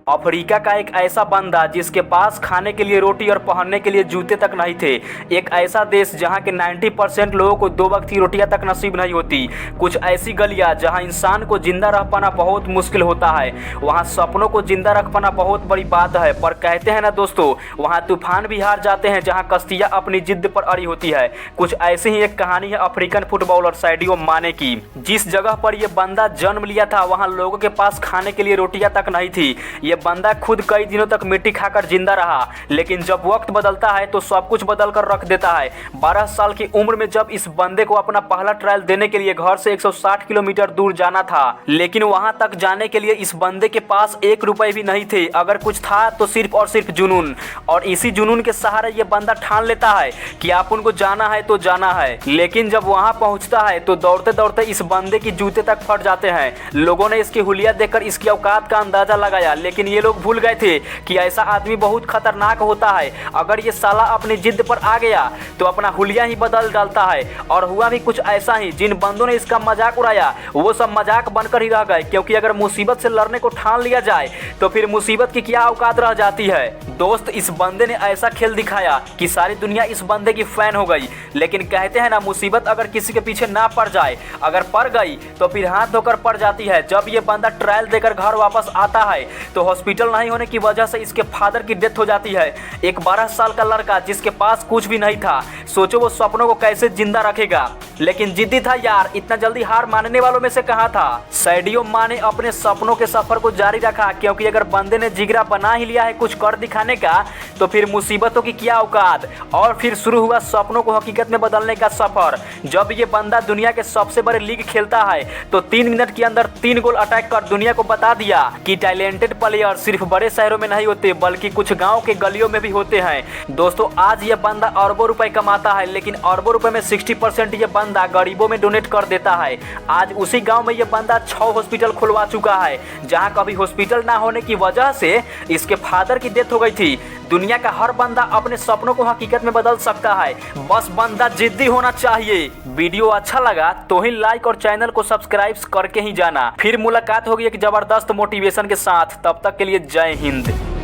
Africa का एक ऐसा बंदा जिसके पास खाने के लिए रोटी और पहनने के लिए जूते तक नहीं थे। एक ऐसा देश जहां के 90% लोगों को 2 वक्त की रोटियां तक नसीब नहीं होती। कुछ ऐसी गलियां जहां इंसान को जिंदा रह पाना बहुत मुश्किल होता है। वहां सपनों को जिंदा रख पाना बहुत बड़ी बात है, पर कहते हैं ना दोस्तों, वहां तूफान भी हार जाते हैं जहां कश्तियां अपनी जिद पर अड़ी होती है। कुछ ऐसी ही एक कहानी है अफ्रीकन फुटबॉलर सैडियो माने की। जिस जगह पर यह बंदा जन्म लिया था वहां लोगों के पास खाने के लिए रोटियां तक नहीं थी। ये बंदा खुद कई दिनों तक मिट्टी खाकर जिंदा रहा, लेकिन जब वक्त बदलता है तो सब कुछ बदल कर रख देता है। 12 साल की उम्र में जब इस बंदे को अपना पहला ट्रायल देने के लिए घर से 160 किलोमीटर दूर जाना था, लेकिन वहां तक जाने के लिए इस बंदे के पास 1 रुपए भी नहीं थे। अगर कुछ था तो सिर्फ और सिर्फ जुनून, और इसी जुनून के सहारे ये बंदा ठान लेता है कि आप उनको जाना है तो जाना है। लेकिन जब वहां पहुंचता है तो दौड़ते दौड़ते इस बंदे की जूते तक फट जाते हैं। लोगों ने इसकी हुलिया देखकर इसकी औकात का अंदाजा लगाया, लेकिन ये लोग भूल गए थे कि ऐसा आदमी बहुत खतरनाक होता है। अगर ये साला अपनी जिद पर आ गया तो अपना हुलिया ही बदल डालता है। और हुआ भी कुछ ऐसा ही, जिन बंदों ने इसका मजाक उड़ाया वो सब मजाक बनकर ही रह गए, क्योंकि अगर मुसीबत से लड़ने को ठान लिया जाए तो फिर मुसीबत की क्या औकात रह जाती है। दोस्त, इस बंदे ने ऐसा खेल दिखाया कि सारी दुनिया इस बंदे की फैन हो गई। लेकिन कहते हैं ना, मुसीबत अगर किसी के पीछे ना पड़ जाए, अगर पड़ गई तो फिर हाथ धोकर पड़ जाती है। जब ये बंदा ट्रायल देकर घर वापस आता है तो हॉस्पिटल नहीं होने की वजह से इसके फादर की डेथ हो जाती है। एक 12 साल का लड़का जिसके पास कुछ भी नहीं था, सोचो वो सपनों को कैसे जिंदा रखेगा। लेकिन जिद्दी था यार, इतना जल्दी हार मानने वालों में से कहाँ था। सैडियो माने ने अपने सपनों के सफर को जारी रखा, क्योंकि अगर बंदे ने जिगरा बना ही लिया है कुछ कर दिखाने का तो फिर मुसीबतों की क्या औकात। और फिर शुरू हुआ सपनों को हकीकत में बदलने का सफर। जब ये बंदा दुनिया के सबसे बड़े लीग खेलता है तो 3 मिनट के अंदर 3 गोल अटैक कर दुनिया को बता दिया कि टैलेंटेड प्लेयर सिर्फ बड़े शहरों में नहीं होते बल्कि कुछ गाँव के गलियों में भी होते हैं। दोस्तों, आज ये बंदा अरबों रुपए कमाता है, लेकिन अरबों रुपए में 60% ये बंदा गरीबों में डोनेट कर देता है। आज उसी गांव में ये बंदा 6 हॉस्पिटल खुलवा चुका है, जहां कभी हॉस्पिटल ना होने की वजह से इसके फादर की डेथ हो गई थी। दुनिया का हर बंदा अपने सपनों को हकीकत में बदल सकता है, बस बंदा जिद्दी होना चाहिए। वीडियो अच्छा लगा तो ही लाइक और चैनल को सब्सक्राइब करके ही जाना। फिर मुलाकात होगी एक जबरदस्त मोटिवेशन के साथ। तब तक के लिए जय हिंद।